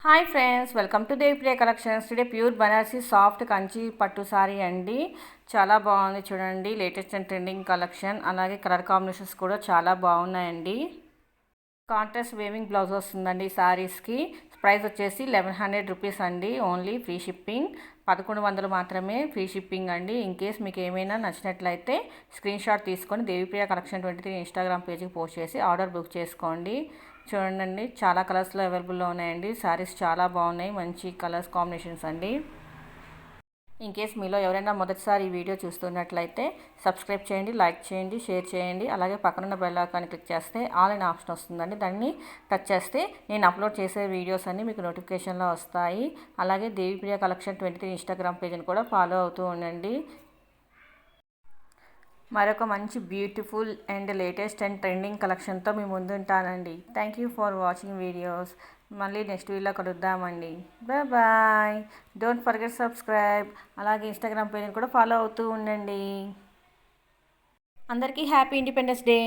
Hi friends, welcome to Devipriya collections. Today pure Banarasi soft Kanchi పట్టు sorry అండి. చాలా బాగుంది చూడండి. Latest and trending collection. అలాగే కలర్ కాంబినేషన్స్ కూడా చాలా బాగున్నాయండి. కాంట్రాస్ట్ వేవింగ్ బ్లౌజ్ వస్తుందండి ఈ సారీస్కి. ప్రైస్ వచ్చేసి 1100 రూపీస్ అండి. Only free shipping. 1100 మాత్రమే ఫ్రీ షిప్పింగ్ అండి. ఇన్ కేస్ మీకు ఏమైనా నచ్చినట్లయితే స్క్రీన్ షాట్ తీసుకొని దేవిప్రియ కలెక్షన్ 23 ఇన్స్టాగ్రామ్ పేజ్కి పోస్ట్ చేసి ఆర్డర్ బుక్ చేసుకోండి. చూడండి, చాలా కలర్స్లో అవైలబుల్లో ఉన్నాయండి. శారీస్ చాలా బాగున్నాయి, మంచి కలర్స్ కాంబినేషన్స్ అండి. ఇన్ కేస్ మీలో ఎవరైనా మొదటిసారి ఈ వీడియో చూస్తున్నట్లయితే సబ్స్క్రైబ్ చేయండి, లైక్ చేయండి, షేర్ చేయండి. అలాగే పక్కనున్న బెల్ ఐకాన్ని క్లిక్ చేస్తే ఆల్ అనే ఆప్షన్ వస్తుందండి. దాన్ని టచ్ చేస్తే నేను అప్లోడ్ చేసే వీడియోస్ అన్నీ మీకు నోటిఫికేషన్లో వస్తాయి. అలాగే దేవిప్రియ కలెక్షన్ 23 ఇన్స్టాగ్రామ్ పేజ్ని కూడా ఫాలో అవుతూ ఉండండి. మరొక మంచి beautiful and latest and trending కలెక్షన్తో మీ ముందుంటానండి. Thank you for watching videos. మళ్ళీ నెక్స్ట్ వీడియోలో కలుద్దామండి. బాయ్. Don't forget subscribe. అలాగే ఇన్స్టాగ్రామ్ పేజ్ని కూడా ఫాలో అవుతూ ఉండండి. అందరికీ హ్యాపీ ఇండిపెండెన్స్ డే.